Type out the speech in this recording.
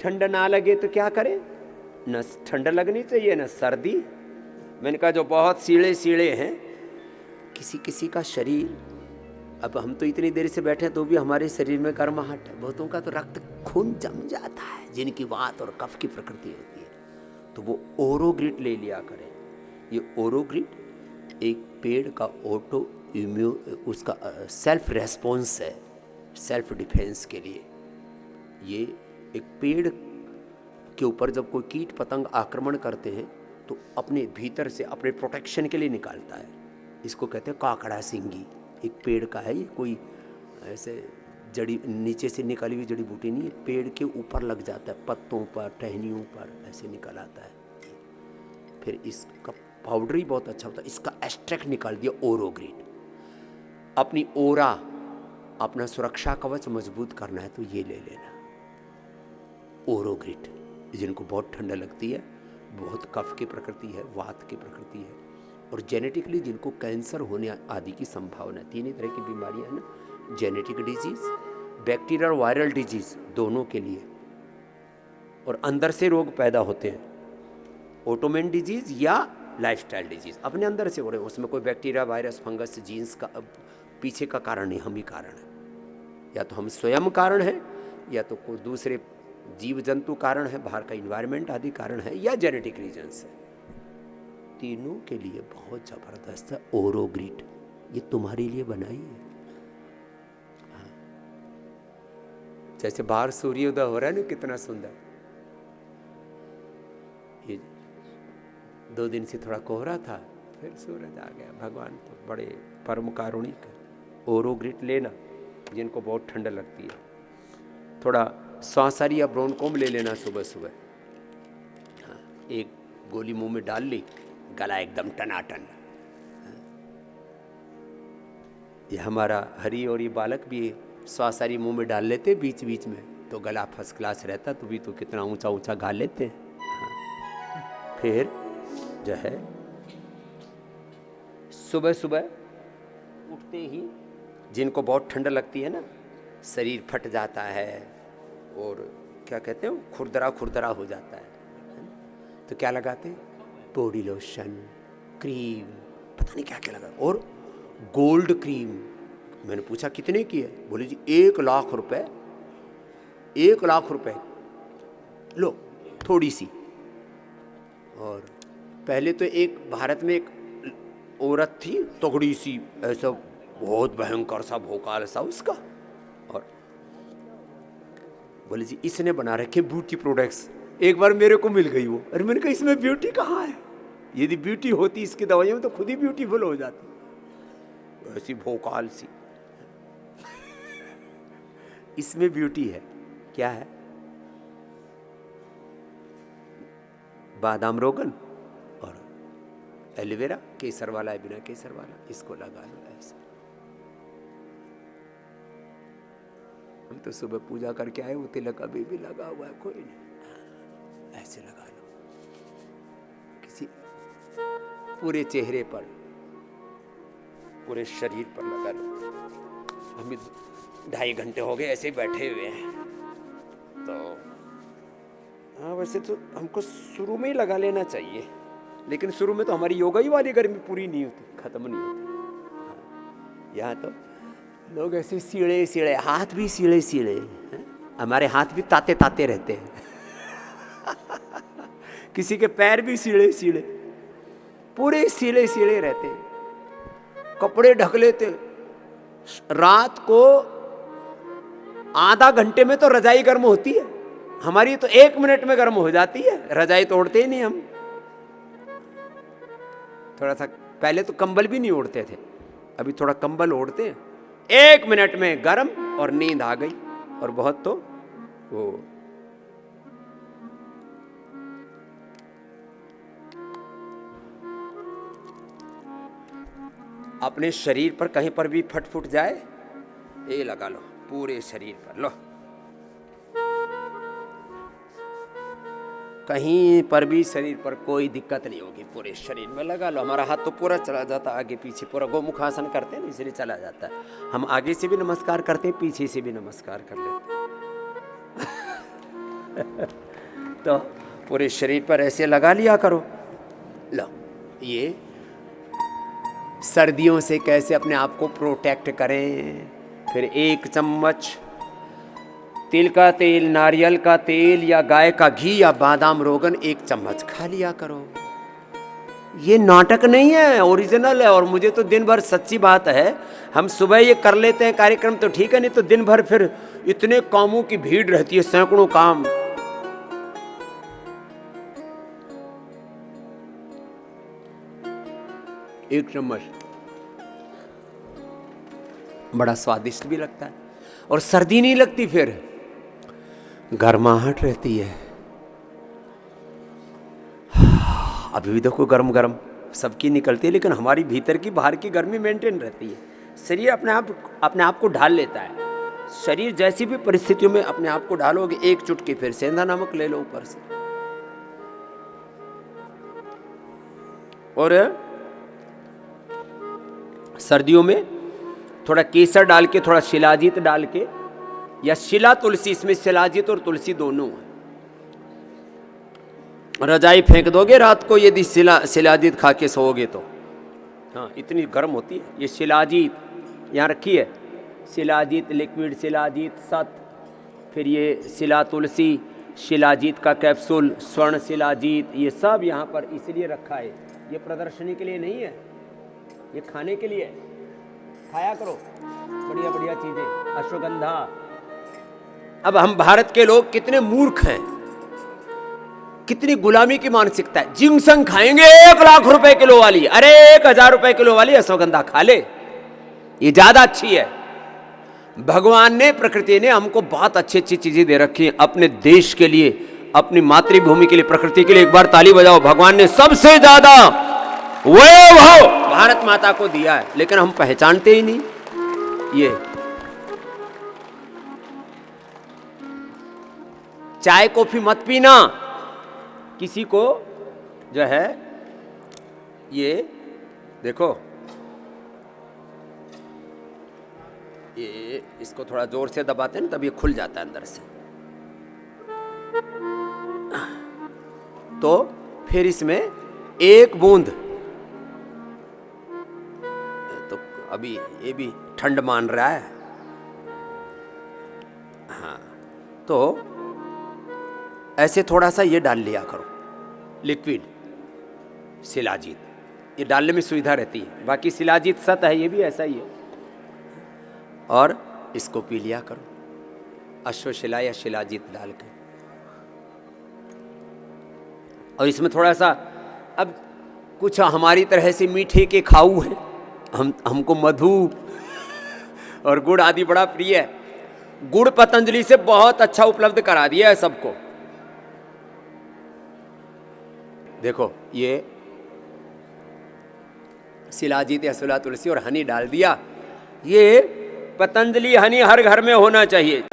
ठंड ना लगे तो क्या करें? न ठंड लगनी चाहिए न सर्दी। मैंने कहा जो बहुत सीढ़े सीढ़े हैं, किसी किसी का शरीर, अब हम तो इतनी देर से बैठे तो भी हमारे शरीर में गर्माहट है, बहुतों का तो रक्त खून जम जाता है, जिनकी वात और कफ की प्रकृति होती है, तो वो ओरोग्रिट ले लिया करें। ये ओरोग्रिट एक पेड़ का ऑटो इम्यून, उसका सेल्फ रेस्पॉन्स है, सेल्फ डिफेंस के लिए। ये एक पेड़ के ऊपर जब कोई कीट पतंग आक्रमण करते हैं तो अपने भीतर से अपने प्रोटेक्शन के लिए निकालता है। इसको कहते हैं काकड़ा सिंगी। एक पेड़ का है ये, कोई ऐसे जड़ी नीचे से निकली हुई जड़ी बूटी नहीं है, पेड़ के ऊपर लग जाता है, पत्तों पर टहनियों पर ऐसे निकल आता है। फिर इसका पाउडर ही बहुत अच्छा होता है। इसका एक्सट्रैक्ट निकाल दिया ओरोग्रिट। अपनी ओरा, अपना सुरक्षा कवच मजबूत करना है तो ये ले लेना ओरोग्रिट। जिनको बहुत ठंड लगती है, बहुत कफ की प्रकृति है, वात की प्रकृति है, और जेनेटिकली जिनको कैंसर होने आदि की संभावना, 3 तरह की बीमारियां हैं ना, जेनेटिक डिजीज, बैक्टीरियल और वायरल डिजीज, दोनों के लिए। और अंदर से रोग पैदा होते हैं, ऑटोमेन डिजीज या लाइफस्टाइल डिजीज अपने अंदर से हो रहे हैं। उसमें कोई बैक्टीरिया, वायरस, फंगस, जीन्स का पीछे का कारण नहीं, हम ही कारण है। या तो हम स्वयं कारण हैं, या तो कोई दूसरे जीव जंतु कारण है, बाहर का इन्वायरमेंट आदि कारण है, या जेनेटिक रीजन्स है। तीनों के लिए बहुत जबरदस्त है ओरोग्रिट। ये तुम्हारे लिए बनाई है। जैसे बाहर सूर्योदय हो रहा है ना, कितना सुंदर। ये 2 दिन से थोड़ा कोहरा था, फिर सूरज आ गया। भगवान तो बड़े परम कारुणिक है। ओरोग्रिट लेना जिनको बहुत ठंड लगती है। थोड़ा सांसारी या ब्रोनकोम ले लेना सुबह सुबह। हाँ, एक गोली मुंह में डाल ली, गला एकदम टनाटन। ये हमारा हरी और ये बालक भी सांसारी मुंह में डाल लेते बीच बीच में, तो गला फर्स्ट क्लास रहता। तो भी तो कितना ऊंचा ऊंचा गा लेते हैं। हाँ। फिर जो है सुबह सुबह उठते ही जिनको बहुत ठंड लगती है ना, शरीर फट जाता है और क्या कहते हैं, खुरदरा खुरदरा हो जाता है, तो क्या लगाते हैं? बॉडी लोशन, क्रीम, पता नहीं क्या क्या लगा, और गोल्ड क्रीम। मैंने पूछा कितने की है? बोले जी 1 लाख रुपए। 1 लाख रुपए लो, थोड़ी सी। और पहले तो एक भारत में एक औरत थी, तगड़ी सी, ऐसा बहुत भयंकर सा भोकाल सा उसका, और बोले जी इसने बना रखे ब्यूटी प्रोडक्ट्स। एक बार मेरे को मिल गई वो। अरे मैंने कहा इसमें ब्यूटी कहाँ है? यदि ब्यूटी होती इसकी दवाइयों में तो खुद ही ब्यूटीफुल हो जाती। ऐसी भोकाल सी। इसमें ब्यूटी है। क्या है? बादाम रोगन और एलोवेरा, केसर वाला है, बिना केसर वाला, इसको लगा लो ऐसे। हम तो सुबह पूजा करके आए, वो तिलक अभी भी लगा हुआ है, कोई नहीं। ऐसे लगा लो किसी पूरे चेहरे पर, पूरे शरीर पर लगा लो। हम 2.5 घंटे हो गए ऐसे ही बैठे हुए हैं। तो हाँ, वैसे तो हमको शुरू में ही लगा लेना चाहिए, लेकिन शुरू में तो हमारी योगा ही वाली गर्मी पूरी नहीं होती, खत्म नहीं होती। यहाँ तो लोग ऐसे सीढ़े सीढ़े, हाथ भी सीढ़े सीढ़े, हमारे हाथ भी ताते ताते रहते हैं। किसी के पैर भी सीढ़े सीढ़े, पूरे सीढ़े सीढ़े रहते हैं। कपड़े ढक लेते। रात को आधा घंटे में तो रजाई गर्म होती है, हमारी तो 1 मिनट में गर्म हो जाती है। रजाई तो ओढ़ते ही नहीं हम। थोड़ा सा पहले तो कंबल भी नहीं ओढ़ते थे, अभी थोड़ा कंबल ओढ़ते हैं। 1 मिनट में गर्म और नींद आ गई। और बहुत तो वो अपने शरीर पर कहीं पर भी फट फुट जाए, ये लगा लो पूरे शरीर पर। लो, कहीं पर भी शरीर पर कोई दिक्कत नहीं होगी, पूरे शरीर में लगा लो। हमारा हाथ तो पूरा चला जाता है आगे पीछे, पूरा गोमुखासन करते हैं इसलिए चला जाता है। हम आगे से भी नमस्कार करते हैं, पीछे से भी नमस्कार कर लेते हैं। तो पूरे शरीर पर ऐसे लगा लिया करो। लो, ये सर्दियों से कैसे अपने आप को प्रोटेक्ट करें। फिर 1 चम्मच तिल का तेल, नारियल का तेल या गाय का घी या बादाम रोगन 1 चम्मच खा लिया करो। ये नाटक नहीं है, ओरिजिनल है। और मुझे तो दिन भर, सच्ची बात है, हम सुबह ये कर लेते हैं कार्यक्रम तो ठीक है, नहीं तो दिन भर फिर इतने कामों की भीड़ रहती है, सैकड़ों काम। एक चम्मच, बड़ा स्वादिष्ट भी लगता है और सर्दी नहीं लगती, फिर गर्माहट रहती है। अभी भी देखो गरम गरम सबकी निकलती है, लेकिन हमारी भीतर की बाहर की गर्मी मेंटेन रहती है। शरीर अपने आप को ढाल लेता है। शरीर जैसी भी परिस्थितियों में अपने आप को ढालोगे, 1 चुटकी फिर सेंधा नमक ले लो ऊपर से। और सर्दियों में थोड़ा केसर डाल के, थोड़ा शिलाजीत डाल के, या शिला तुलसी, इसमें शिलाजीत और तुलसी दोनों है। रजाई फेंक दोगे रात को यदि शिलाजीत खा के सोओगे तो। हाँ, इतनी गर्म होती है। ये शिलाजीत यहाँ रखी है, शिलाजीत लिक्विड, शिलाजीत सत, फिर ये शिला तुलसी, शिलाजीत का कैप्सूल, स्वर्ण शिलाजीत, ये सब यहाँ पर इसलिए रखा है। ये प्रदर्शनी के लिए नहीं है, ये खाने के लिए। खाया करो बढ़िया बढ़िया चीजें, अश्वगंधा। अब हम भारत के लोग कितने मूर्ख हैं, कितनी गुलामी की मानसिकता है। जिंगसंग खाएंगे 1 लाख रुपए किलो वाली, अरे 1000 रुपए किलो वाली अश्वगंधा खा ले, ये ज्यादा अच्छी है। भगवान ने, प्रकृति ने हमको बहुत अच्छी अच्छी चीजें दे रखी हैं अपने देश के लिए, अपनी मातृभूमि के लिए, प्रकृति के लिए। एक बार ताली बजाओ। भगवान ने सबसे ज्यादा वैभव भारत माता को दिया है, लेकिन हम पहचानते ही नहीं। ये चाय कॉफी मत पीना किसी को, जो है ये देखो, ये इसको थोड़ा जोर से दबाते हैं ना, तब ये खुल जाता है अंदर से। तो फिर इसमें 1 बूंद, तो अभी ये भी ठंड मान रहा है, हाँ, तो ऐसे थोड़ा सा ये डाल लिया करो, लिक्विड शिलाजीत। ये डालने में सुविधा रहती है। बाकी शिलाजीत सत है, ये भी ऐसा ही है। और इसको पी लिया करो, अश्वशिला या शिलाजीत डाल के। और इसमें थोड़ा सा, अब कुछ हमारी तरह से मीठे के खाऊ हैं, हमको मधु और गुड़ आदि बड़ा प्रिय है। गुड़ पतंजलि से बहुत अच्छा उपलब्ध करा दिया है सबको। देखो, ये शिलाजीत या शिला तुलसी और हनी डाल दिया। ये पतंजलि हनी हर घर में होना चाहिए।